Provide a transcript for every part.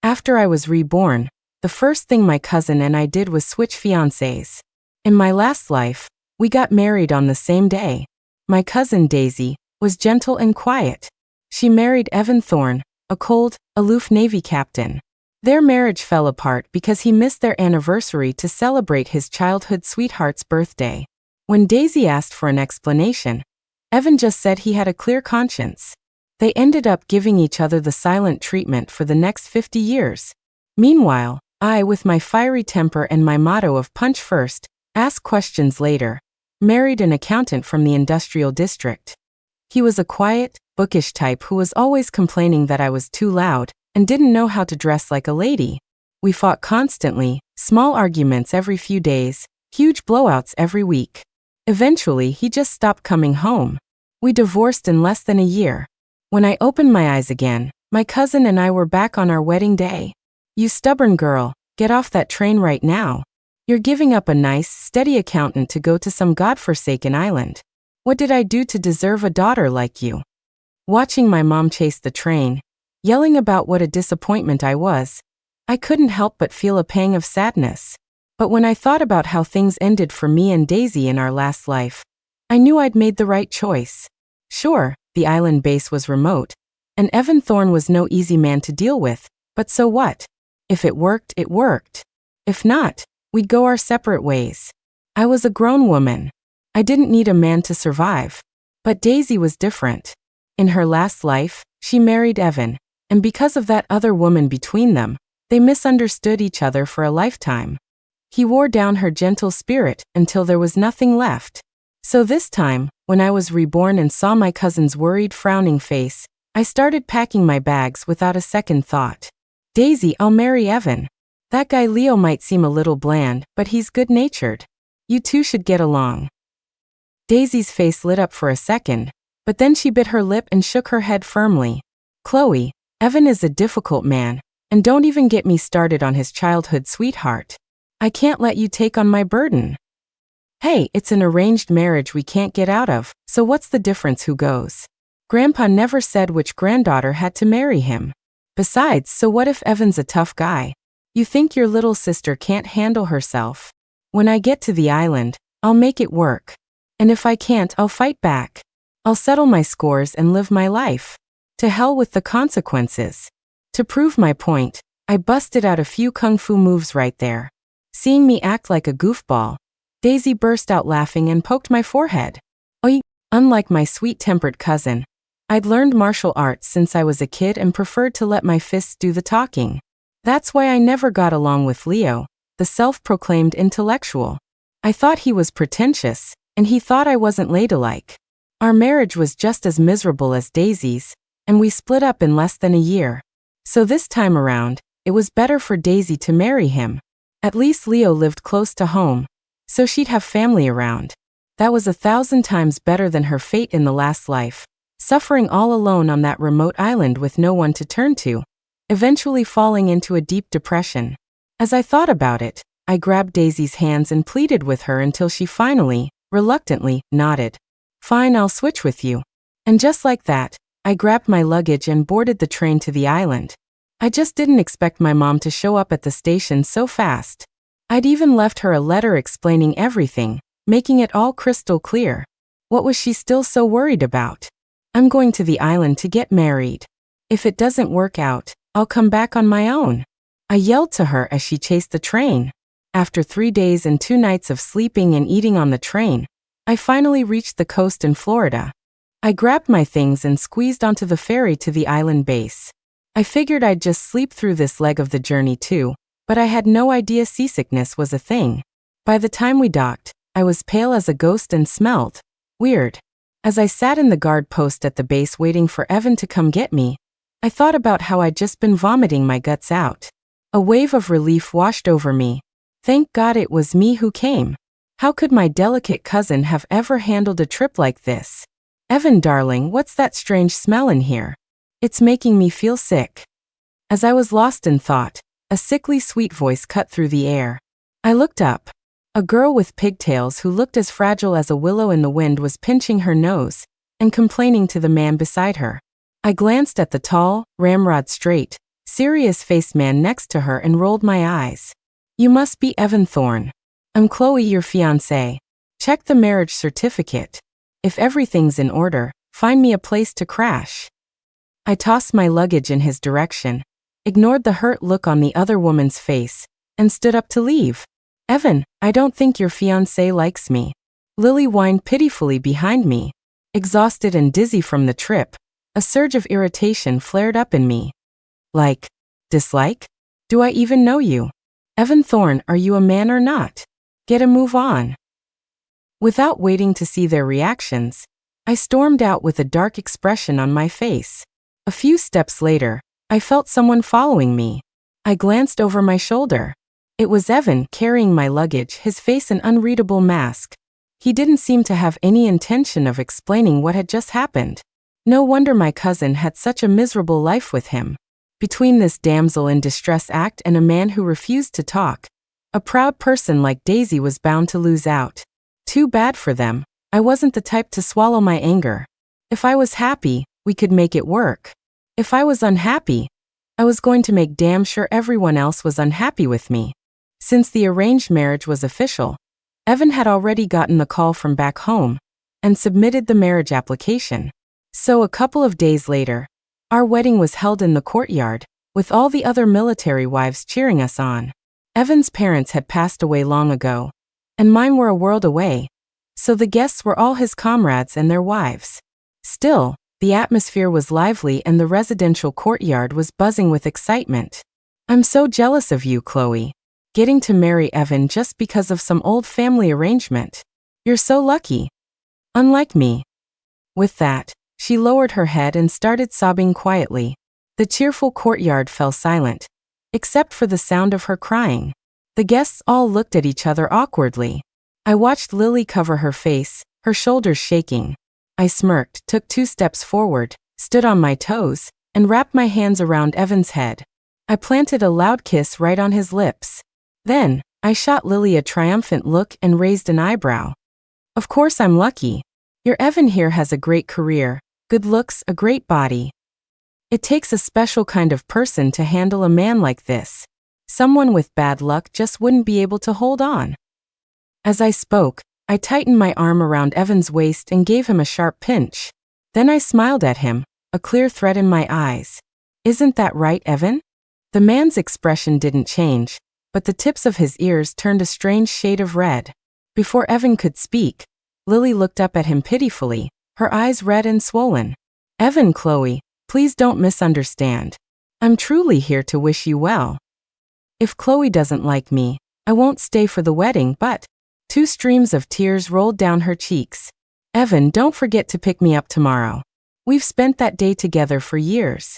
After I was reborn, the first thing my cousin and I did was switch fiancés. In my last life, we got married on the same day. My cousin Daisy was gentle and quiet. She married Evan Thorne, a cold, aloof Navy captain. Their marriage fell apart because he missed their anniversary to celebrate his childhood sweetheart's birthday. When Daisy asked for an explanation, Evan just said he had a clear conscience. They ended up giving each other the silent treatment for the next 50 years. Meanwhile, I, with my fiery temper and my motto of punch first, ask questions later, married an accountant from the industrial district. He was a quiet, bookish type who was always complaining that I was too loud and didn't know how to dress like a lady. We fought constantly, small arguments every few days, huge blowouts every week. Eventually, he just stopped coming home. We divorced in less than a year. When I opened my eyes again, my cousin and I were back on our wedding day. "You stubborn girl, get off that train right now. You're giving up a nice, steady accountant to go to some godforsaken island. What did I do to deserve a daughter like you?" Watching my mom chase the train, yelling about what a disappointment I was, I couldn't help but feel a pang of sadness. But when I thought about how things ended for me and Daisy in our last life, I knew I'd made the right choice. Sure, the island base was remote, and Evan Thorne was no easy man to deal with, but so what? If it worked, it worked. If not, we'd go our separate ways. I was a grown woman. I didn't need a man to survive. But Daisy was different. In her last life, she married Evan, and because of that other woman between them, they misunderstood each other for a lifetime. He wore down her gentle spirit until there was nothing left. So this time, when I was reborn and saw my cousin's worried, frowning face, I started packing my bags without a second thought. "Daisy, I'll marry Evan. That guy Leo might seem a little bland, but he's good-natured. You two should get along." Daisy's face lit up for a second, but then she bit her lip and shook her head firmly. "Chloe, Evan is a difficult man, and don't even get me started on his childhood sweetheart. I can't let you take on my burden." "Hey, it's an arranged marriage we can't get out of, so what's the difference who goes? Grandpa never said which granddaughter had to marry him. Besides, so what if Evan's a tough guy? You think your little sister can't handle herself? When I get to the island, I'll make it work. And if I can't, I'll fight back. I'll settle my scores and live my life. To hell with the consequences." To prove my point, I busted out a few kung fu moves right there. Seeing me act like a goofball, Daisy burst out laughing and poked my forehead. "Oi!" Unlike my sweet-tempered cousin, I'd learned martial arts since I was a kid and preferred to let my fists do the talking. That's why I never got along with Leo, the self-proclaimed intellectual. I thought he was pretentious, and he thought I wasn't ladylike. Our marriage was just as miserable as Daisy's, and we split up in less than a year. So this time around, it was better for Daisy to marry him. At least Leo lived close to home, so she'd have family around. That was 1,000 times better than her fate in the last life, suffering all alone on that remote island with no one to turn to, eventually falling into a deep depression. As I thought about it, I grabbed Daisy's hands and pleaded with her until she finally, reluctantly, nodded. "Fine, I'll switch with you." And just like that, I grabbed my luggage and boarded the train to the island. I just didn't expect my mom to show up at the station so fast. I'd even left her a letter explaining everything, making it all crystal clear. What was she still so worried about? "I'm going to the island to get married. If it doesn't work out, I'll come back on my own," I yelled to her as she chased the train. After 3 days and 2 nights of sleeping and eating on the train, I finally reached the coast in Florida. I grabbed my things and squeezed onto the ferry to the island base. I figured I'd just sleep through this leg of the journey too, but I had no idea seasickness was a thing. By the time we docked, I was pale as a ghost and smelled weird. As I sat in the guard post at the base waiting for Evan to come get me, I thought about how I'd just been vomiting my guts out. A wave of relief washed over me. Thank God it was me who came. How could my delicate cousin have ever handled a trip like this? "Evan, darling, what's that strange smell in here? It's making me feel sick." As I was lost in thought, a sickly sweet voice cut through the air. I looked up. A girl with pigtails who looked as fragile as a willow in the wind was pinching her nose and complaining to the man beside her. I glanced at the tall, ramrod straight, serious-faced man next to her and rolled my eyes. You must be Evan Thorne. I'm Chloe, your fiancé. Check the marriage certificate. If everything's in order, find me a place to crash. I tossed my luggage in his direction, ignored the hurt look on the other woman's face, and stood up to leave. Evan, I don't think your fiancé likes me. Lily whined pitifully behind me. Exhausted and dizzy from the trip, a surge of irritation flared up in me. Like, dislike? Do I even know you? Evan Thorne, are you a man or not? Get a move on. Without waiting to see their reactions, I stormed out with a dark expression on my face. A few steps later, I felt someone following me. I glanced over my shoulder. It was Evan carrying my luggage, his face an unreadable mask. He didn't seem to have any intention of explaining what had just happened. No wonder my cousin had such a miserable life with him. Between this damsel in distress act and a man who refused to talk, a proud person like Daisy was bound to lose out. Too bad for them. I wasn't the type to swallow my anger. If I was happy, we could make it work. If I was unhappy, I was going to make damn sure everyone else was unhappy with me. Since the arranged marriage was official, Evan had already gotten the call from back home and submitted the marriage application. So a couple of days later, our wedding was held in the courtyard, with all the other military wives cheering us on. Evan's parents had passed away long ago, and mine were a world away, so the guests were all his comrades and their wives. Still, the atmosphere was lively and the residential courtyard was buzzing with excitement. I'm so jealous of you, Chloe. Getting to marry Evan just because of some old family arrangement. You're so lucky. Unlike me. With that, she lowered her head and started sobbing quietly. The cheerful courtyard fell silent, except for the sound of her crying. The guests all looked at each other awkwardly. I watched Lily cover her face, her shoulders shaking. I smirked, took 2 steps forward, stood on my toes, and wrapped my hands around Evan's head. I planted a loud kiss right on his lips. Then, I shot Lily a triumphant look and raised an eyebrow. Of course I'm lucky. Your Evan here has a great career, good looks, a great body. It takes a special kind of person to handle a man like this. Someone with bad luck just wouldn't be able to hold on. As I spoke, I tightened my arm around Evan's waist and gave him a sharp pinch. Then I smiled at him, a clear threat in my eyes. Isn't that right, Evan? The man's expression didn't change, but the tips of his ears turned a strange shade of red. Before Evan could speak, Lily looked up at him pitifully, her eyes red and swollen. Evan, Chloe, please don't misunderstand. I'm truly here to wish you well. If Chloe doesn't like me, I won't stay for the wedding, but 2 streams of tears rolled down her cheeks. Evan, don't forget to pick me up tomorrow. We've spent that day together for years.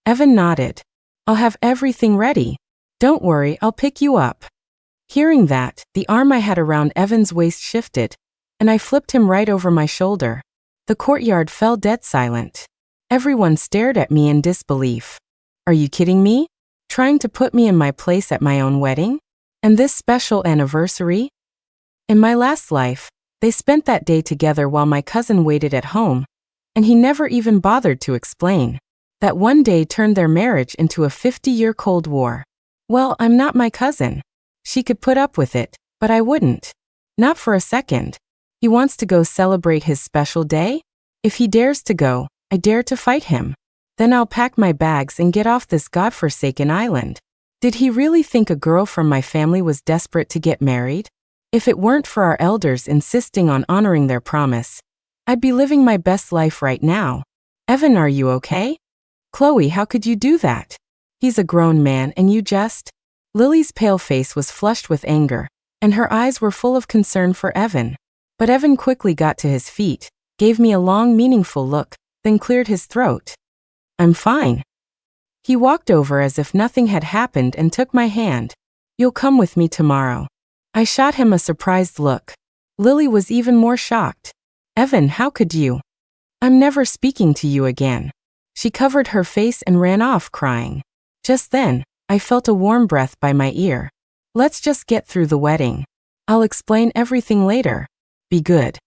Evan nodded. I'll have everything ready. Don't worry, I'll pick you up. Hearing that, the arm I had around Evan's waist shifted, and I flipped him right over my shoulder. The courtyard fell dead silent. Everyone stared at me in disbelief. Are you kidding me? Trying to put me in my place at my own wedding? And this special anniversary? In my last life, they spent that day together while my cousin waited at home, and he never even bothered to explain. That one day turned their marriage into a 50-year Cold War. Well, I'm not my cousin. She could put up with it, but I wouldn't. Not for a second. He wants to go celebrate his special day? If he dares to go, I dare to fight him. Then I'll pack my bags and get off this godforsaken island. Did he really think a girl from my family was desperate to get married? If it weren't for our elders insisting on honoring their promise, I'd be living my best life right now. Evan, are you okay? Chloe, how could you do that? He's a grown man and you just… Lily's pale face was flushed with anger, and her eyes were full of concern for Evan. But Evan quickly got to his feet, gave me a long, meaningful look, then cleared his throat. I'm fine. He walked over as if nothing had happened and took my hand. You'll come with me tomorrow. I shot him a surprised look. Lily was even more shocked. Evan, how could you? I'm never speaking to you again. She covered her face and ran off crying. Just then, I felt a warm breath by my ear. Let's just get through the wedding. I'll explain everything later. Be good.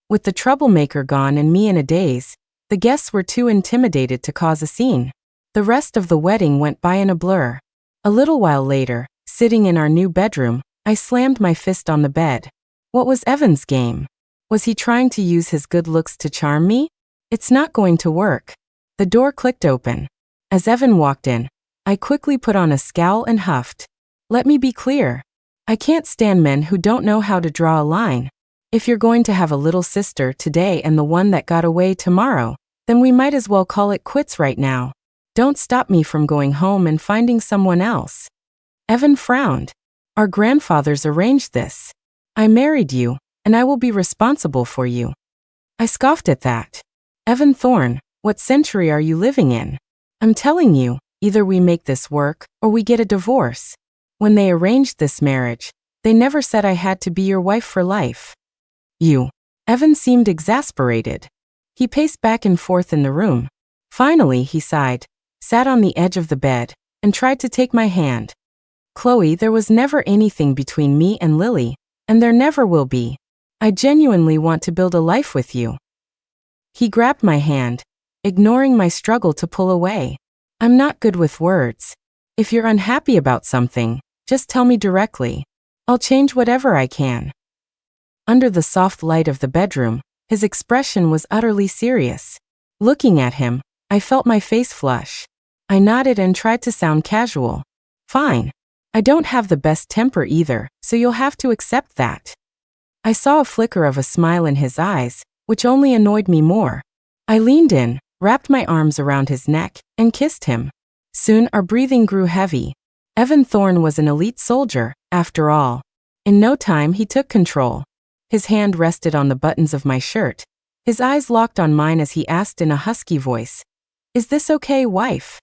With the troublemaker gone and me in a daze, the guests were too intimidated to cause a scene. The rest of the wedding went by in a blur. A little while later, sitting in our new bedroom, I slammed my fist on the bed. What was Evan's game? Was he trying to use his good looks to charm me? It's not going to work. The door clicked open. As Evan walked in, I quickly put on a scowl and huffed. Let me be clear. I can't stand men who don't know how to draw a line. If you're going to have a little sister today and the one that got away tomorrow, then we might as well call it quits right now. Don't stop me from going home and finding someone else. Evan frowned. Our grandfathers arranged this. I married you, and I will be responsible for you. I scoffed at that. Evan Thorne, what century are you living in? I'm telling you, either we make this work, or we get a divorce. When they arranged this marriage, they never said I had to be your wife for life. You. Evan seemed exasperated. He paced back and forth in the room. Finally, he sighed, sat on the edge of the bed, and tried to take my hand. Chloe, there was never anything between me and Lily, and there never will be. I genuinely want to build a life with you. He grabbed my hand, ignoring my struggle to pull away. I'm not good with words. If you're unhappy about something, just tell me directly. I'll change whatever I can. Under the soft light of the bedroom, his expression was utterly serious. Looking at him, I felt my face flush. I nodded and tried to sound casual. Fine. I don't have the best temper either, so you'll have to accept that. I saw a flicker of a smile in his eyes, which only annoyed me more. I leaned in, wrapped my arms around his neck, and kissed him. Soon our breathing grew heavy. Evan Thorne was an elite soldier, after all. In no time he took control. His hand rested on the buttons of my shirt. His eyes locked on mine as he asked in a husky voice, "Is this okay, wife?"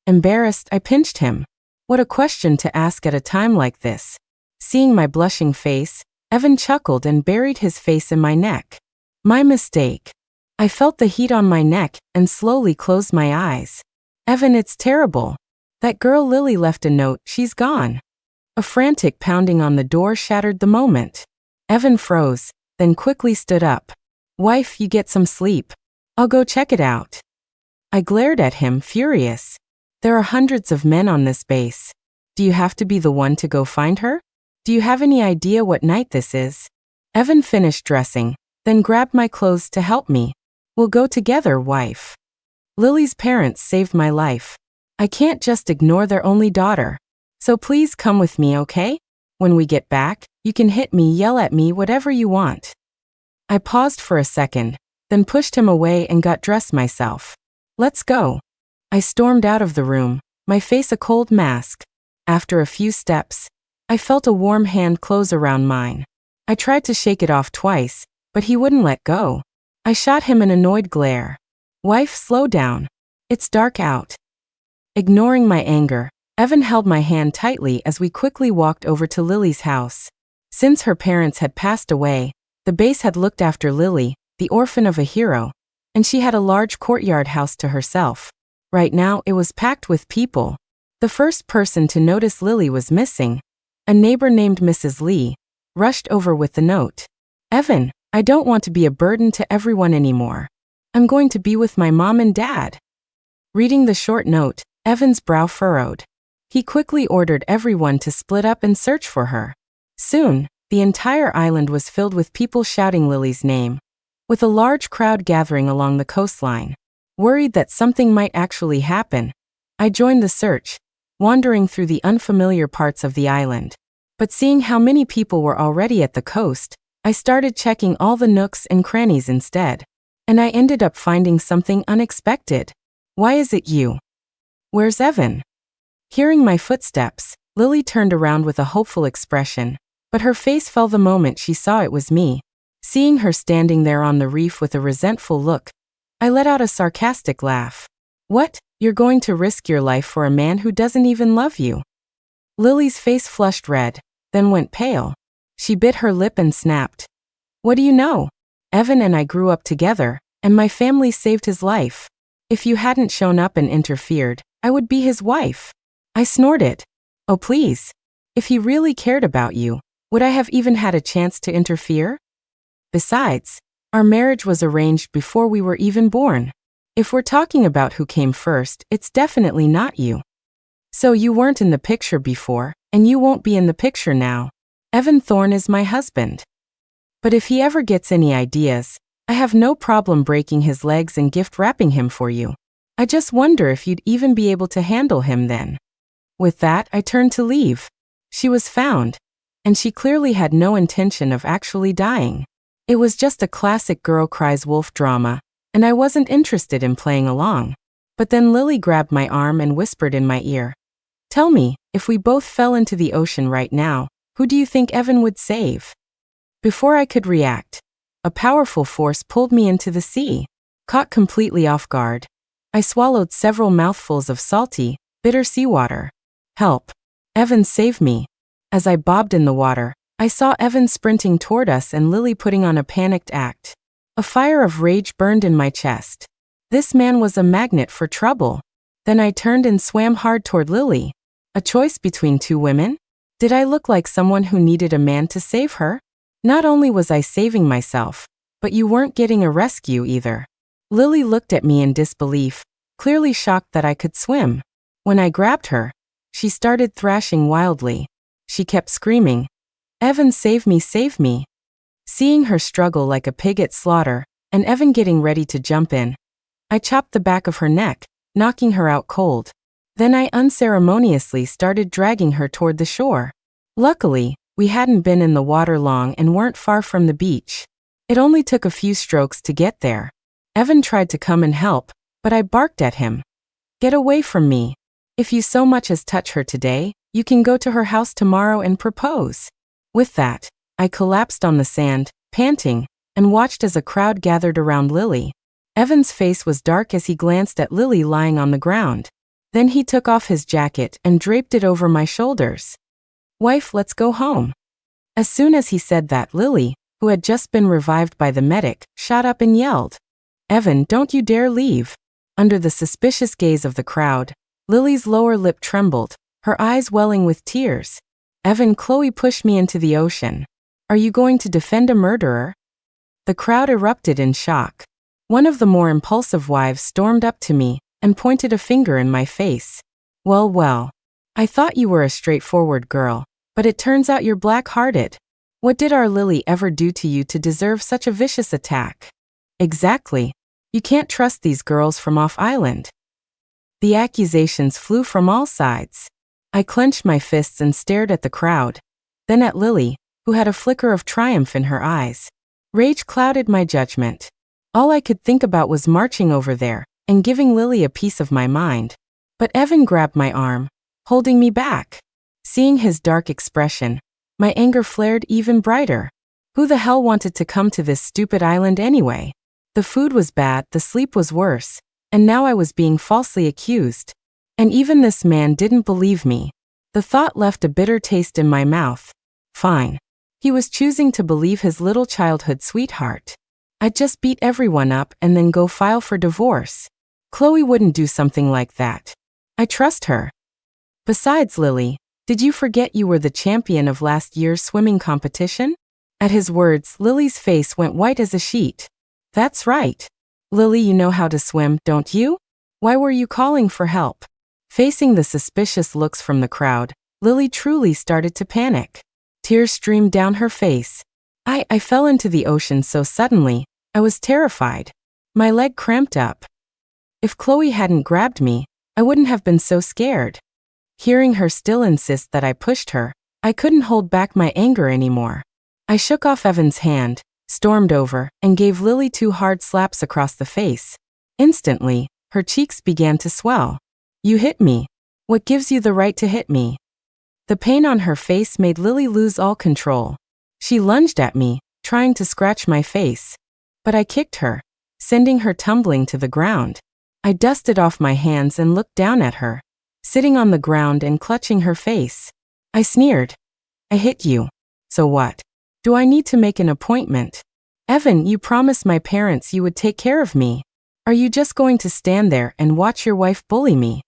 Embarrassed, I pinched him. What a question to ask at a time like this. Seeing my blushing face, Evan chuckled and buried his face in my neck. My mistake. I felt the heat on my neck and slowly closed my eyes. Evan, it's terrible. That girl Lily left a note, she's gone. A frantic pounding on the door shattered the moment. Evan froze, then quickly stood up. Wife, you get some sleep. I'll go check it out. I glared at him, furious. There are hundreds of men on this base. Do you have to be the one to go find her? Do you have any idea what night this is? Evan finished dressing, then grabbed my clothes to help me. We'll go together, wife. Lily's parents saved my life. I can't just ignore their only daughter. So please come with me, okay? When we get back, you can hit me, yell at me, whatever you want. I paused for a second, then pushed him away and got dressed myself. Let's go. I stormed out of the room, my face a cold mask. After a few steps, I felt a warm hand close around mine. I tried to shake it off twice, but he wouldn't let go. I shot him an annoyed glare. Wife, slow down. It's dark out. Ignoring my anger, Evan held my hand tightly as we quickly walked over to Lily's house. Since her parents had passed away, the base had looked after Lily, the orphan of a hero, and she had a large courtyard house to herself. Right now it was packed with people. The first person to notice Lily was missing. A neighbor named Mrs. Lee rushed over with the note. Evan, I don't want to be a burden to everyone anymore. I'm going to be with my mom and dad. Reading the short note, Evan's brow furrowed. He quickly ordered everyone to split up and search for her. Soon, the entire island was filled with people shouting Lily's name, with a large crowd gathering along the coastline. Worried that something might actually happen, I joined the search, wandering through the unfamiliar parts of the island. But seeing how many people were already at the coast, I started checking all the nooks and crannies instead. And I ended up finding something unexpected. Why is it you? Where's Evan? Hearing my footsteps, Lily turned around with a hopeful expression, but her face fell the moment she saw it was me. Seeing her standing there on the reef with a resentful look, I let out a sarcastic laugh. What? You're going to risk your life for a man who doesn't even love you? Lily's face flushed red, then went pale. She bit her lip and snapped. What do you know? Evan and I grew up together, and my family saved his life. If you hadn't shown up and interfered, I would be his wife. I snorted. Oh please. If he really cared about you, would I have even had a chance to interfere? Besides, our marriage was arranged before we were even born. If we're talking about who came first, it's definitely not you. So you weren't in the picture before, and you won't be in the picture now. Evan Thorne is my husband. But if he ever gets any ideas, I have no problem breaking his legs and gift wrapping him for you. I just wonder if you'd even be able to handle him then. With that, I turned to leave. She was found, and she clearly had no intention of actually dying. It was just a classic girl cries wolf drama, and I wasn't interested in playing along. But then Lily grabbed my arm and whispered in my ear, "Tell me, if we both fell into the ocean right now, who do you think Evan would save?" Before I could react, a powerful force pulled me into the sea. Caught completely off guard, I swallowed several mouthfuls of salty, bitter seawater. Help! Evan, save me! As I bobbed in the water, I saw Evan sprinting toward us and Lily putting on a panicked act. A fire of rage burned in my chest. This man was a magnet for trouble. Then I turned and swam hard toward Lily. A choice between two women? Did I look like someone who needed a man to save her? Not only was I saving myself, but you weren't getting a rescue either. Lily looked at me in disbelief, clearly shocked that I could swim. When I grabbed her, she started thrashing wildly. She kept screaming, "Evan, save me, save me." Seeing her struggle like a pig at slaughter, and Evan getting ready to jump in, I chopped the back of her neck, knocking her out cold. Then I unceremoniously started dragging her toward the shore. Luckily, we hadn't been in the water long and weren't far from the beach. It only took a few strokes to get there. Evan tried to come and help, but I barked at him. "Get away from me. If you so much as touch her today, you can go to her house tomorrow and propose." With that, I collapsed on the sand, panting, and watched as a crowd gathered around Lily. Evan's face was dark as he glanced at Lily lying on the ground. Then he took off his jacket and draped it over my shoulders. "Wife, let's go home." As soon as he said that, Lily, who had just been revived by the medic, shot up and yelled, "Evan, don't you dare leave." Under the suspicious gaze of the crowd, Lily's lower lip trembled, her eyes welling with tears. "Evan, Chloe pushed me into the ocean. Are you going to defend a murderer?" The crowd erupted in shock. One of the more impulsive wives stormed up to me and pointed a finger in my face. "Well, well. I thought you were a straightforward girl, but it turns out you're black-hearted. What did our Lily ever do to you to deserve such a vicious attack?" "Exactly. You can't trust these girls from off-island." The accusations flew from all sides. I clenched my fists and stared at the crowd, then at Lily, who had a flicker of triumph in her eyes. Rage clouded my judgment. All I could think about was marching over there and giving Lily a piece of my mind. But Evan grabbed my arm, holding me back. Seeing his dark expression, my anger flared even brighter. Who the hell wanted to come to this stupid island anyway? The food was bad, the sleep was worse, and now I was being falsely accused. And even this man didn't believe me. The thought left a bitter taste in my mouth. Fine. He was choosing to believe his little childhood sweetheart. I'd just beat everyone up and then go file for divorce. Chloe wouldn't do something like that. I trust her. Besides, Lily, did you forget you were the champion of last year's swimming competition? At his words, Lily's face went white as a sheet. That's right. Lily, you know how to swim, don't you? Why were you calling for help? Facing the suspicious looks from the crowd, Lily truly started to panic. Tears streamed down her face. I fell into the ocean so suddenly, I was terrified. My leg cramped up. If Chloe hadn't grabbed me, I wouldn't have been so scared. Hearing her still insist that I pushed her, I couldn't hold back my anger anymore. I shook off Evan's hand, stormed over, and gave Lily 2 hard slaps across the face. Instantly, her cheeks began to swell. "You hit me. What gives you the right to hit me?" The pain on her face made Lily lose all control. She lunged at me, trying to scratch my face. But I kicked her, sending her tumbling to the ground. I dusted off my hands and looked down at her, sitting on the ground and clutching her face. I sneered. "I hit you. So what? Do I need to make an appointment? Evan, you promised my parents you would take care of me. Are you just going to stand there and watch your wife bully me?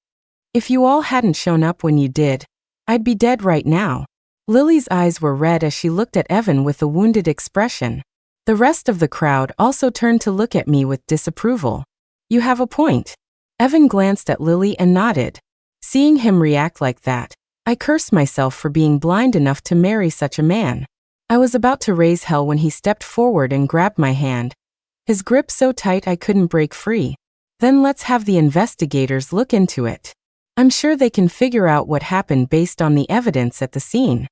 If you all hadn't shown up when you did, I'd be dead right now." Lily's eyes were red as she looked at Evan with a wounded expression. The rest of the crowd also turned to look at me with disapproval. You have a point. Evan glanced at Lily and nodded. Seeing him react like that, I cursed myself for being blind enough to marry such a man. I was about to raise hell when he stepped forward and grabbed my hand. His grip so tight I couldn't break free. Then let's have the investigators look into it. I'm sure they can figure out what happened based on the evidence at the scene.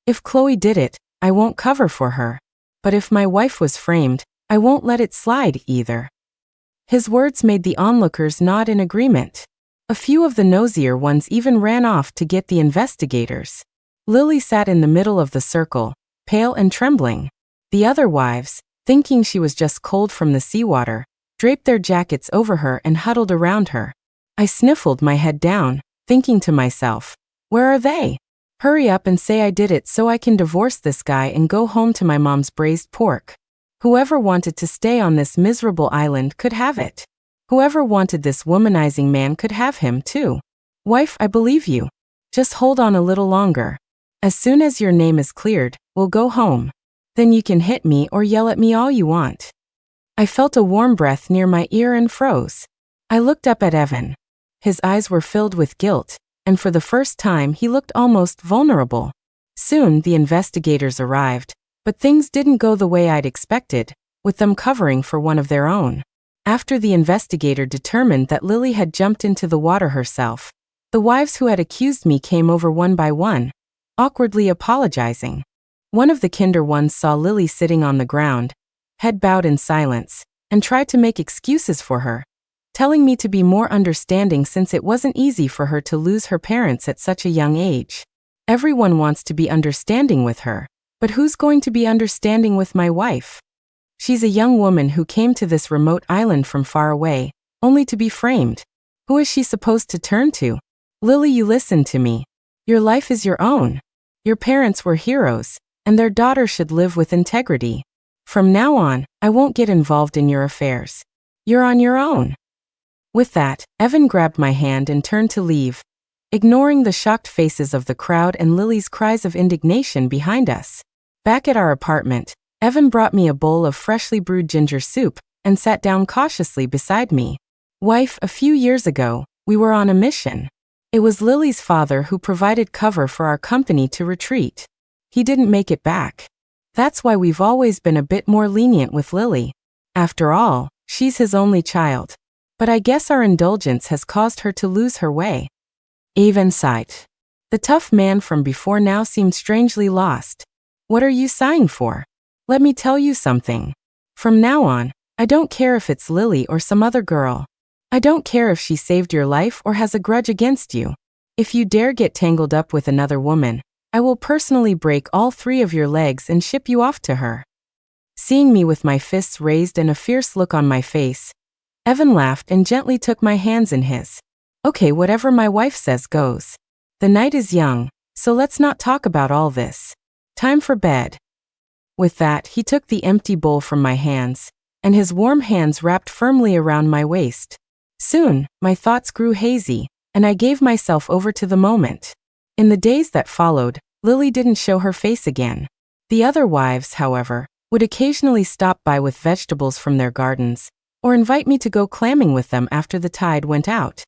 If Chloe did it, I won't cover for her. But if my wife was framed, I won't let it slide either. His words made the onlookers nod in agreement. A few of the nosier ones even ran off to get the investigators. Lily sat in the middle of the circle, pale and trembling. The other wives, thinking she was just cold from the seawater, draped their jackets over her and huddled around her. I sniffled my head down, thinking to myself, where are they? Hurry up and say I did it so I can divorce this guy and go home to my mom's braised pork. Whoever wanted to stay on this miserable island could have it. Whoever wanted this womanizing man could have him too. Wife, I believe you. Just hold on a little longer. As soon as your name is cleared, we'll go home. Then you can hit me or yell at me all you want. I felt a warm breath near my ear and froze. I looked up at Evan. His eyes were filled with guilt, and for the first time he looked almost vulnerable. Soon the investigators arrived, but things didn't go the way I'd expected, with them covering for one of their own. After the investigator determined that Lily had jumped into the water herself, the wives who had accused me came over one by one, awkwardly apologizing. One of the kinder ones saw Lily sitting on the ground, head bowed in silence, and tried to make excuses for her, telling me to be more understanding since it wasn't easy for her to lose her parents at such a young age. Everyone wants to be understanding with her, but who's going to be understanding with my wife? She's a young woman who came to this remote island from far away, only to be framed. Who is she supposed to turn to? Lily, you listen to me. Your life is your own. Your parents were heroes, and their daughter should live with integrity. From now on, I won't get involved in your affairs. You're on your own. With that, Evan grabbed my hand and turned to leave, ignoring the shocked faces of the crowd and Lily's cries of indignation behind us. Back at our apartment, Evan brought me a bowl of freshly brewed ginger soup and sat down cautiously beside me. Wife, a few years ago, we were on a mission. It was Lily's father who provided cover for our company to retreat. He didn't make it back. That's why we've always been a bit more lenient with Lily. After all, she's his only child. But I guess our indulgence has caused her to lose her way. Evan sighed. The tough man from before now seemed strangely lost. What are you sighing for? Let me tell you something. From now on, I don't care if it's Lily or some other girl. I don't care if she saved your life or has a grudge against you. If you dare get tangled up with another woman, I will personally break all 3 of your legs and ship you off to her. Seeing me with my fists raised and a fierce look on my face, Evan laughed and gently took my hands in his. Okay, whatever my wife says goes. The night is young, so let's not talk about all this. Time for bed. With that, he took the empty bowl from my hands, and his warm hands wrapped firmly around my waist. Soon, my thoughts grew hazy, and I gave myself over to the moment. In the days that followed, Lily didn't show her face again. The other wives, however, would occasionally stop by with vegetables from their gardens, or invite me to go clamming with them after the tide went out.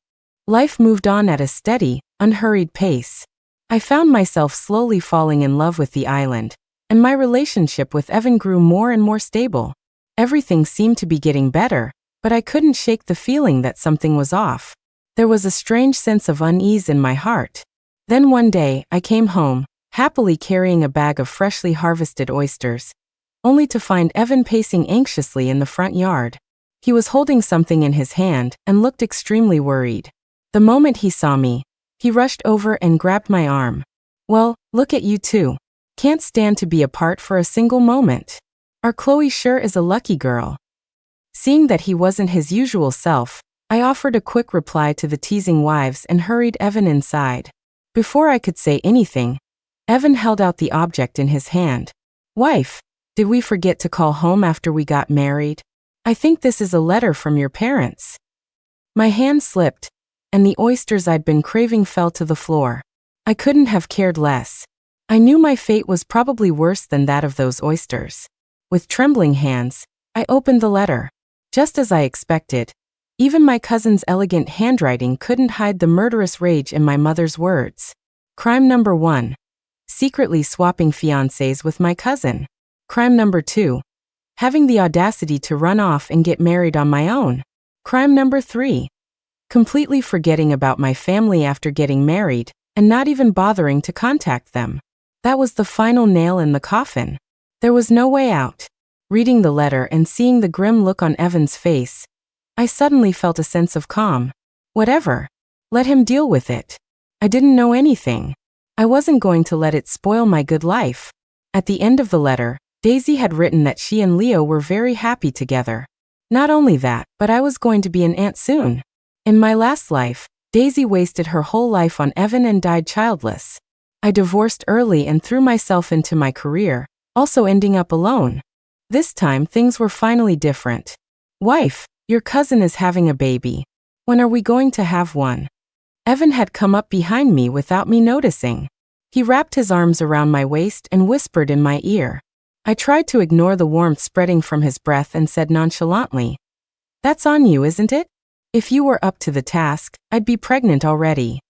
Life moved on at a steady, unhurried pace. I found myself slowly falling in love with the island, and my relationship with Evan grew more and more stable. Everything seemed to be getting better, but I couldn't shake the feeling that something was off. There was a strange sense of unease in my heart. Then one day, I came home, happily carrying a bag of freshly harvested oysters, only to find Evan pacing anxiously in the front yard. He was holding something in his hand and looked extremely worried. The moment he saw me, he rushed over and grabbed my arm. Well, look at you two. Can't stand to be apart for a single moment. Our Chloe sure is a lucky girl. Seeing that he wasn't his usual self, I offered a quick reply to the teasing wives and hurried Evan inside. Before I could say anything, Evan held out the object in his hand. Wife, did we forget to call home after we got married? I think this is a letter from your parents. My hand slipped, and the oysters I'd been craving fell to the floor. I couldn't have cared less. I knew my fate was probably worse than that of those oysters. With trembling hands, I opened the letter. Just as I expected, Even my cousin's elegant handwriting couldn't hide the murderous rage in my mother's words. Crime number 1. Secretly swapping fiancés with my cousin. Crime number 2. Having the audacity to run off and get married on my own. Crime number 3. Completely forgetting about my family after getting married, and not even bothering to contact them. That was the final nail in the coffin. There was no way out. Reading the letter and seeing the grim look on Evan's face, I suddenly felt a sense of calm. Whatever. Let him deal with it. I didn't know anything. I wasn't going to let it spoil my good life. At the end of the letter, Daisy had written that she and Leo were very happy together. Not only that, but I was going to be an aunt soon. In my last life, Daisy wasted her whole life on Evan and died childless. I divorced early and threw myself into my career, also ending up alone. This time things were finally different. Wife, your cousin is having a baby. When are we going to have one? Evan had come up behind me without me noticing. He wrapped his arms around my waist and whispered in my ear. I tried to ignore the warmth spreading from his breath and said nonchalantly, "That's on you, isn't it? If you were up to the task, I'd be pregnant already."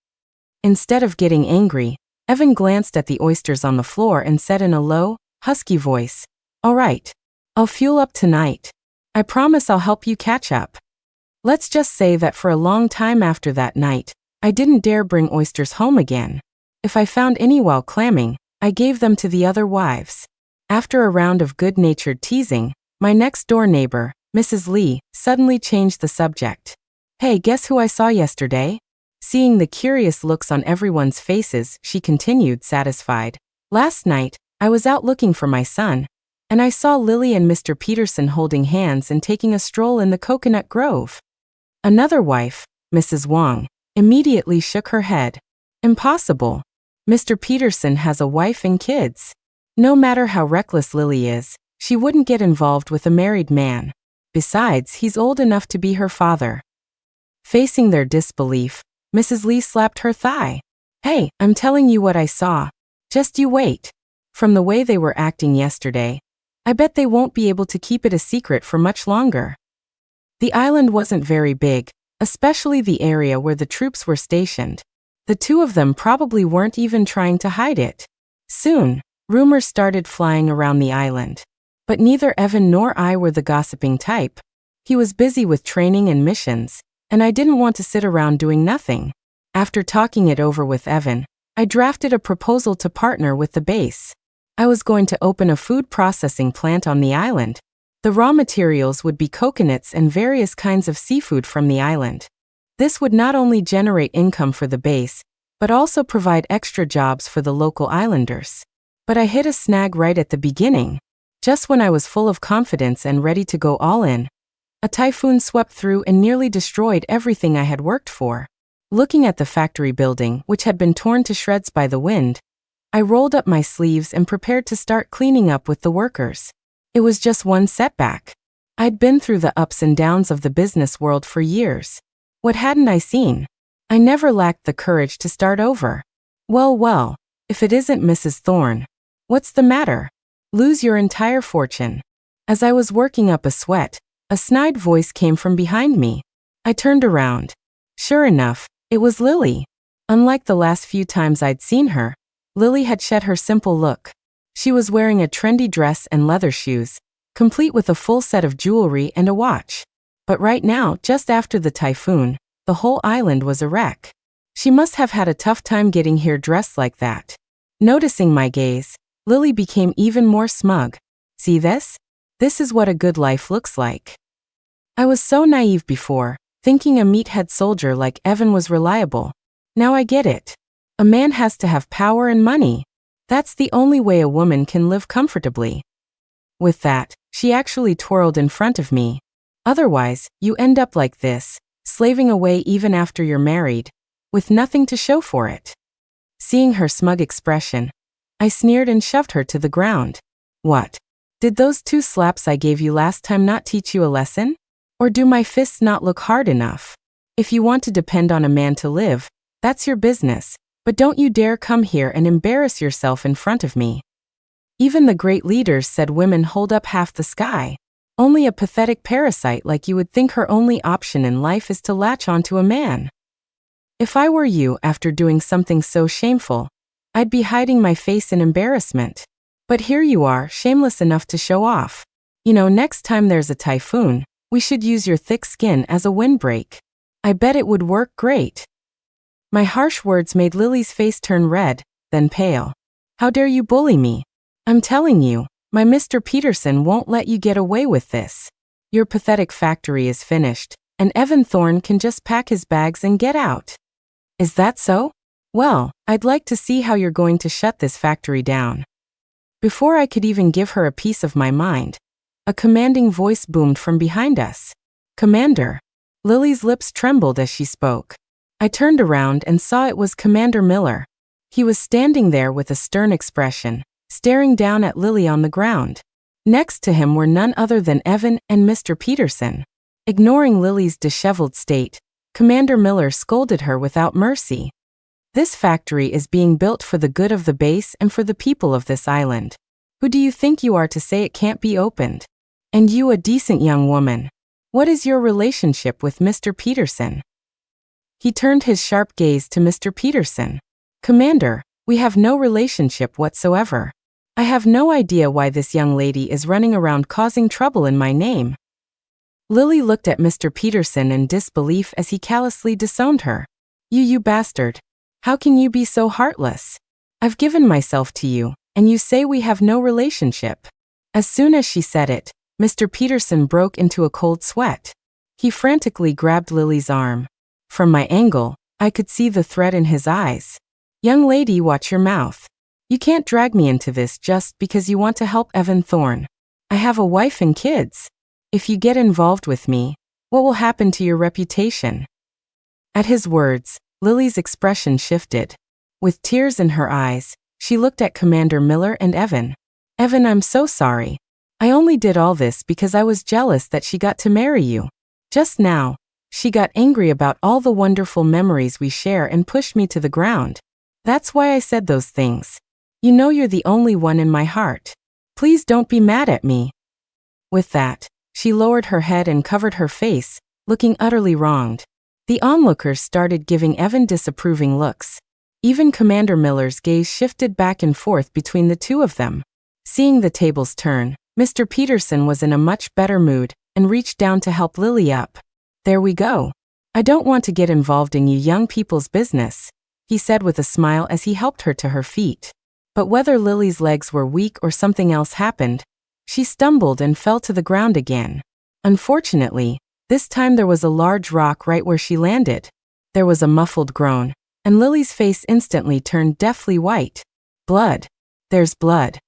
Instead of getting angry, Evan glanced at the oysters on the floor and said in a low, husky voice, "All right. I'll fuel up tonight. I promise I'll help you catch up." Let's just say that for a long time after that night, I didn't dare bring oysters home again. If I found any while clamming, I gave them to the other wives. After a round of good-natured teasing, my next-door neighbor, Mrs. Lee, suddenly changed the subject. "Hey, guess who I saw yesterday?" Seeing the curious looks on everyone's faces, she continued, satisfied. "Last night, I was out looking for my son, and I saw Lily and Mr. Peterson holding hands and taking a stroll in the coconut grove." Another wife, Mrs. Wong, immediately shook her head. "Impossible. Mr. Peterson has a wife and kids. No matter how reckless Lily is, she wouldn't get involved with a married man. Besides, he's old enough to be her father." Facing their disbelief, Mrs. Lee slapped her thigh. "Hey, I'm telling you what I saw. Just you wait. From the way they were acting yesterday, I bet they won't be able to keep it a secret for much longer." The island wasn't very big, especially the area where the troops were stationed. The two of them probably weren't even trying to hide it. Soon, rumors started flying around the island. But neither Evan nor I were the gossiping type. He was busy with training and missions, and I didn't want to sit around doing nothing. After talking it over with Evan, I drafted a proposal to partner with the base. I was going to open a food processing plant on the island. The raw materials would be coconuts and various kinds of seafood from the island. This would not only generate income for the base, but also provide extra jobs for the local islanders. But I hit a snag right at the beginning. Just when I was full of confidence and ready to go all in, a typhoon swept through and nearly destroyed everything I had worked for. Looking at the factory building, which had been torn to shreds by the wind, I rolled up my sleeves and prepared to start cleaning up with the workers. It was just one setback. I'd been through the ups and downs of the business world for years. What hadn't I seen? I never lacked the courage to start over. Well, if it isn't Mrs. Thorne. What's the matter? Lose your entire fortune. As I was working up a sweat, a snide voice came from behind me. I turned around. Sure enough, it was Lily. Unlike the last few times I'd seen her, Lily had shed her simple look. She was wearing a trendy dress and leather shoes, complete with a full set of jewelry and a watch. But right now, just after the typhoon, the whole island was a wreck. She must have had a tough time getting here dressed like that. Noticing my gaze, Lily became even more smug. "See this? This is what a good life looks like." I was so naive before, thinking a meathead soldier like Evan was reliable. Now I get it. A man has to have power and money. That's the only way a woman can live comfortably. With that, she actually twirled in front of me. Otherwise, you end up like this, slaving away even after you're married, with nothing to show for it. Seeing her smug expression, I sneered and shoved her to the ground. "What? Did those 2 slaps I gave you last time not teach you a lesson? Or do my fists not look hard enough? If you want to depend on a man to live, that's your business. But don't you dare come here and embarrass yourself in front of me." Even the great leaders said women hold up half the sky. Only a pathetic parasite like you would think her only option in life is to latch onto a man. If I were you after doing something so shameful, I'd be hiding my face in embarrassment. But here you are, shameless enough to show off. Next time there's a typhoon, we should use your thick skin as a windbreak. I bet it would work great. My harsh words made Lily's face turn red, then pale. How dare you bully me? I'm telling you, my Mr. Peterson won't let you get away with this. Your pathetic factory is finished, and Evan Thorne can just pack his bags and get out. Is that so? Well, I'd like to see how you're going to shut this factory down. Before I could even give her a piece of my mind, a commanding voice boomed from behind us. Commander. Lily's lips trembled as she spoke. I turned around and saw it was Commander Miller. He was standing there with a stern expression, staring down at Lily on the ground. Next to him were none other than Evan and Mr. Peterson. Ignoring Lily's disheveled state, Commander Miller scolded her without mercy. This factory is being built for the good of the base and for the people of this island. Who do you think you are to say it can't be opened? And you, a decent young woman. What is your relationship with Mr. Peterson? He turned his sharp gaze to Mr. Peterson. Commander, we have no relationship whatsoever. I have no idea why this young lady is running around causing trouble in my name. Lily looked at Mr. Peterson in disbelief as he callously disowned her. You bastard. How can you be so heartless? I've given myself to you, and you say we have no relationship. As soon as she said it, Mr. Peterson broke into a cold sweat. He frantically grabbed Lily's arm. From my angle, I could see the threat in his eyes. Young lady, watch your mouth. You can't drag me into this just because you want to help Evan Thorne. I have a wife and kids. If you get involved with me, what will happen to your reputation? At his words, Lily's expression shifted. With tears in her eyes, she looked at Commander Miller and Evan. Evan, I'm so sorry. I only did all this because I was jealous that she got to marry you. Just now, she got angry about all the wonderful memories we share and pushed me to the ground. That's why I said those things. You know you're the only one in my heart. Please don't be mad at me. With that, she lowered her head and covered her face, looking utterly wronged. The onlookers started giving Evan disapproving looks. Even Commander Miller's gaze shifted back and forth between the two of them. Seeing the tables turn, Mr. Peterson was in a much better mood and reached down to help Lily up. There we go. I don't want to get involved in you young people's business, he said with a smile as he helped her to her feet. But whether Lily's legs were weak or something else happened, she stumbled and fell to the ground again. Unfortunately, this time there was a large rock right where she landed. There was a muffled groan, and Lily's face instantly turned deathly white. Blood. There's blood.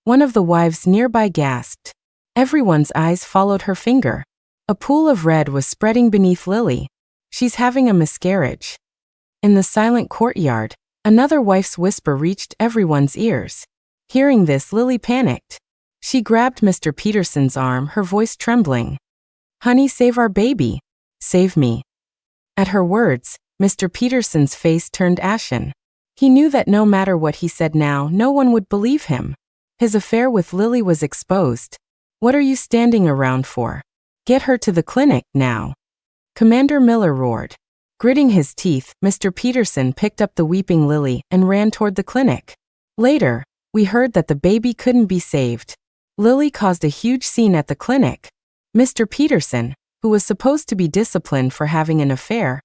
One of the wives nearby gasped. Everyone's eyes followed her finger. A pool of red was spreading beneath Lily. She's having a miscarriage. In the silent courtyard, another wife's whisper reached everyone's ears. Hearing this, Lily panicked. She grabbed Mr. Peterson's arm, her voice trembling. Honey, save our baby. Save me. At her words, Mr. Peterson's face turned ashen. He knew that no matter what he said now, no one would believe him. His affair with Lily was exposed. What are you standing around for? Get her to the clinic, now. Commander Miller roared. Gritting his teeth, Mr. Peterson picked up the weeping Lily and ran toward the clinic. Later, we heard that the baby couldn't be saved. Lily caused a huge scene at the clinic. Mr. Peterson, who was supposed to be disciplined for having an affair,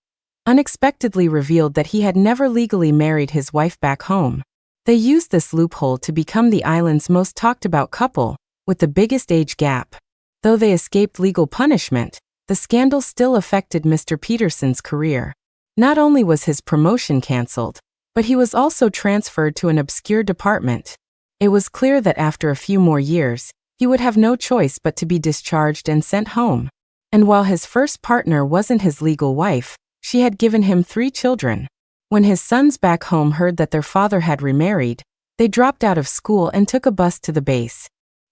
unexpectedly revealed that he had never legally married his wife back home. They used this loophole to become the island's most talked about couple, with the biggest age gap. Though they escaped legal punishment, the scandal still affected Mr. Peterson's career. Not only was his promotion cancelled, but he was also transferred to an obscure department. It was clear that after a few more years, he would have no choice but to be discharged and sent home. And while his first partner wasn't his legal wife, she had given him 3 children. When his sons back home heard that their father had remarried, they dropped out of school and took a bus to the base.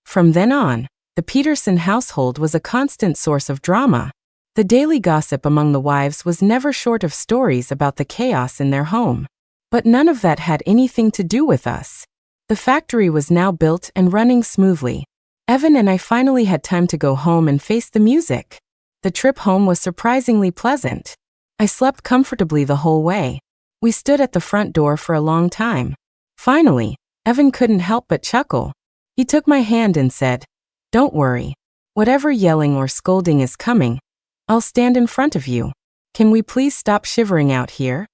From then on, the Peterson household was a constant source of drama. The daily gossip among the wives was never short of stories about the chaos in their home. But none of that had anything to do with us. The factory was now built and running smoothly. Evan and I finally had time to go home and face the music. The trip home was surprisingly pleasant. I slept comfortably the whole way. We stood at the front door for a long time. Finally, Evan couldn't help but chuckle. He took my hand and said, "Don't worry. Whatever yelling or scolding is coming, I'll stand in front of you. Can we please stop shivering out here?"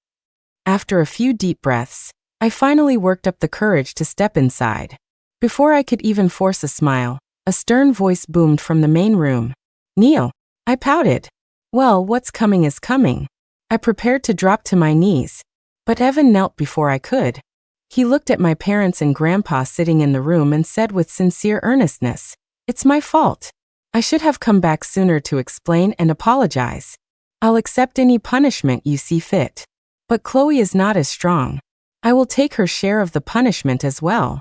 After a few deep breaths, I finally worked up the courage to step inside. Before I could even force a smile, a stern voice boomed from the main room. "Neil." I pouted. Well, what's coming is coming. I prepared to drop to my knees, but Evan knelt before I could. He looked at my parents and Grandpa sitting in the room and said with sincere earnestness, "It's my fault. I should have come back sooner to explain and apologize. I'll accept any punishment you see fit. But Chloe is not as strong. I will take her share of the punishment as well."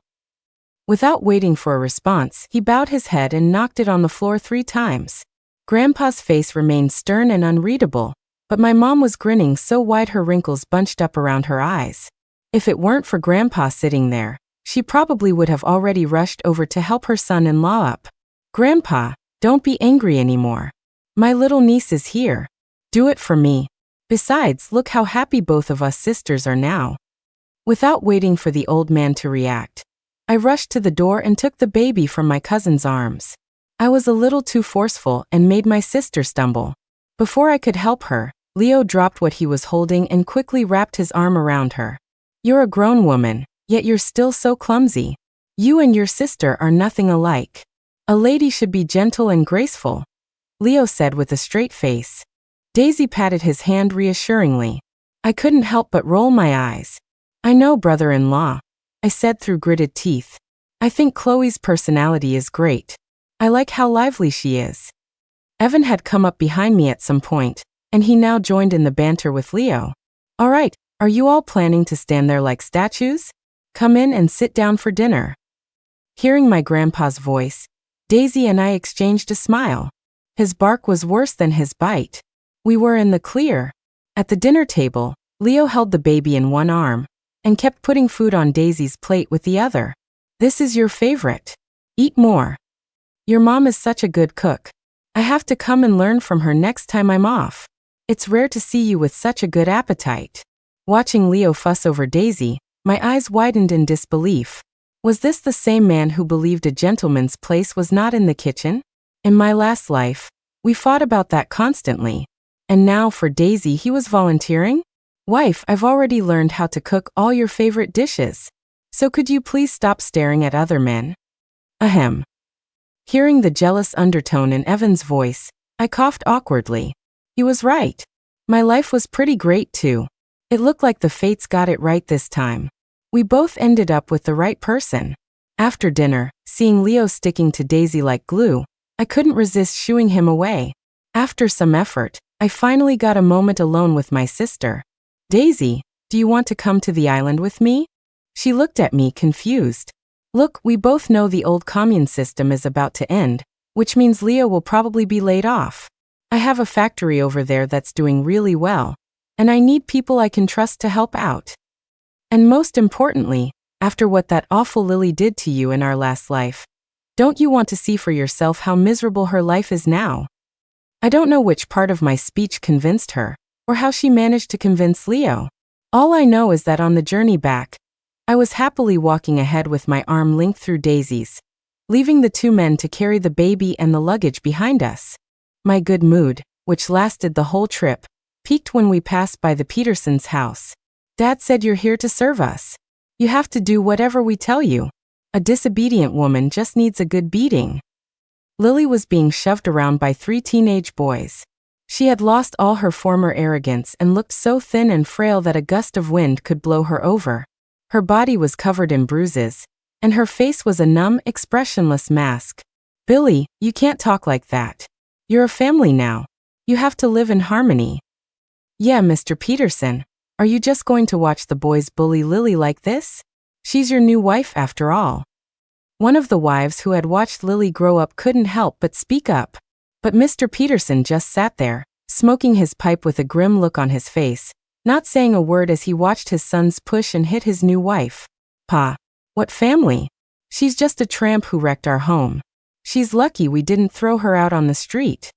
Without waiting for a response, he bowed his head and knocked it on the floor 3 times. Grandpa's face remained stern and unreadable, but my mom was grinning so wide her wrinkles bunched up around her eyes. If it weren't for Grandpa sitting there, she probably would have already rushed over to help her son-in-law up. "Grandpa, don't be angry anymore. My little niece is here. Do it for me. Besides, look how happy both of us sisters are now." Without waiting for the old man to react, I rushed to the door and took the baby from my cousin's arms. I was a little too forceful and made my sister stumble. Before I could help her, Leo dropped what he was holding and quickly wrapped his arm around her. "You're a grown woman, yet you're still so clumsy. You and your sister are nothing alike. A lady should be gentle and graceful," Leo said with a straight face. Daisy patted his hand reassuringly. I couldn't help but roll my eyes. "I know, brother-in-law," I said through gritted teeth. "I think Chloe's personality is great. I like how lively she is." Evan had come up behind me at some point, and he now joined in the banter with Leo. "All right, are you all planning to stand there like statues? Come in and sit down for dinner." Hearing my grandpa's voice, Daisy and I exchanged a smile. His bark was worse than his bite. We were in the clear. At the dinner table, Leo held the baby in one arm and kept putting food on Daisy's plate with the other. "This is your favorite. Eat more. Your mom is such a good cook. I have to come and learn from her next time I'm off. It's rare to see you with such a good appetite." Watching Leo fuss over Daisy, my eyes widened in disbelief. Was this the same man who believed a gentleman's place was not in the kitchen? In my last life, we fought about that constantly. And now for Daisy he was volunteering? "Wife, I've already learned how to cook all your favorite dishes. So could you please stop staring at other men?" Ahem. Hearing the jealous undertone in Evan's voice, I coughed awkwardly. He was right. My life was pretty great too. It looked like the fates got it right this time. We both ended up with the right person. After dinner, seeing Leo sticking to Daisy like glue, I couldn't resist shooing him away. After some effort, I finally got a moment alone with my sister. "Daisy, do you want to come to the island with me?" She looked at me confused. "Look, we both know the old commune system is about to end, which means Leo will probably be laid off. I have a factory over there that's doing really well, and I need people I can trust to help out. And most importantly, after what that awful Lily did to you in our last life, don't you want to see for yourself how miserable her life is now?" I don't know which part of my speech convinced her, or how she managed to convince Leo. All I know is that on the journey back, I was happily walking ahead with my arm linked through Daisy's, leaving the 2 men to carry the baby and the luggage behind us. My good mood, which lasted the whole trip, peaked when we passed by the Petersons' house. "Dad said you're here to serve us. You have to do whatever we tell you. A disobedient woman just needs a good beating." Lily was being shoved around by 3 teenage boys. She had lost all her former arrogance and looked so thin and frail that a gust of wind could blow her over. Her body was covered in bruises, and her face was a numb, expressionless mask. "Billy, you can't talk like that. You're a family now. You have to live in harmony." "Yeah, Mr. Peterson, are you just going to watch the boys bully Lily like this? She's your new wife after all." One of the wives who had watched Lily grow up couldn't help but speak up. But Mr. Peterson just sat there, smoking his pipe with a grim look on his face, not saying a word as he watched his sons push and hit his new wife. "Pa, what family? She's just a tramp who wrecked our home. She's lucky we didn't throw her out on the street.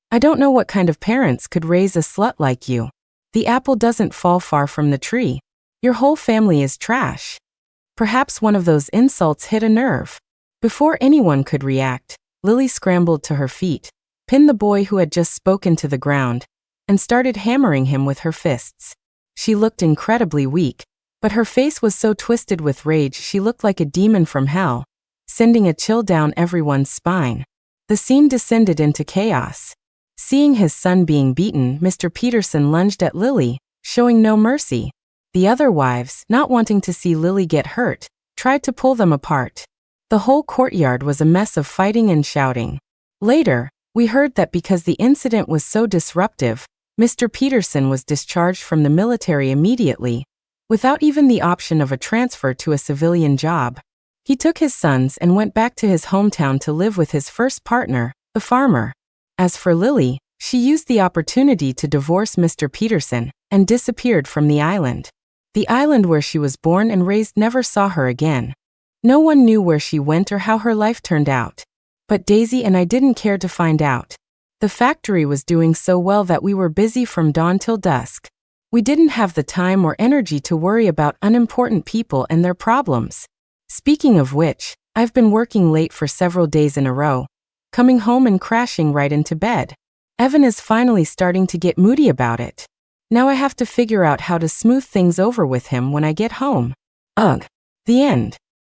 I don't know what kind of parents could raise a slut like you. The apple doesn't fall far from the tree. Your whole family is trash." Perhaps one of those insults hit a nerve. Before anyone could react, Lily scrambled to her feet, pinned the boy who had just spoken to the ground, and started hammering him with her fists. She looked incredibly weak, but her face was so twisted with rage she looked like a demon from hell, sending a chill down everyone's spine. The scene descended into chaos. Seeing his son being beaten, Mr. Peterson lunged at Lily, showing no mercy. The other wives, not wanting to see Lily get hurt, tried to pull them apart. The whole courtyard was a mess of fighting and shouting. Later, we heard that because the incident was so disruptive, Mr. Peterson was discharged from the military immediately, without even the option of a transfer to a civilian job. He took his sons and went back to his hometown to live with his first partner, the farmer. As for Lily, she used the opportunity to divorce Mr. Peterson and disappeared from the island. The island where she was born and raised never saw her again. No one knew where she went or how her life turned out. But Daisy and I didn't care to find out. The factory was doing so well that we were busy from dawn till dusk. We didn't have the time or energy to worry about unimportant people and their problems. Speaking of which, I've been working late for several days in a row, coming home and crashing right into bed. Evan is finally starting to get moody about it. Now I have to figure out how to smooth things over with him when I get home. Ugh. The end.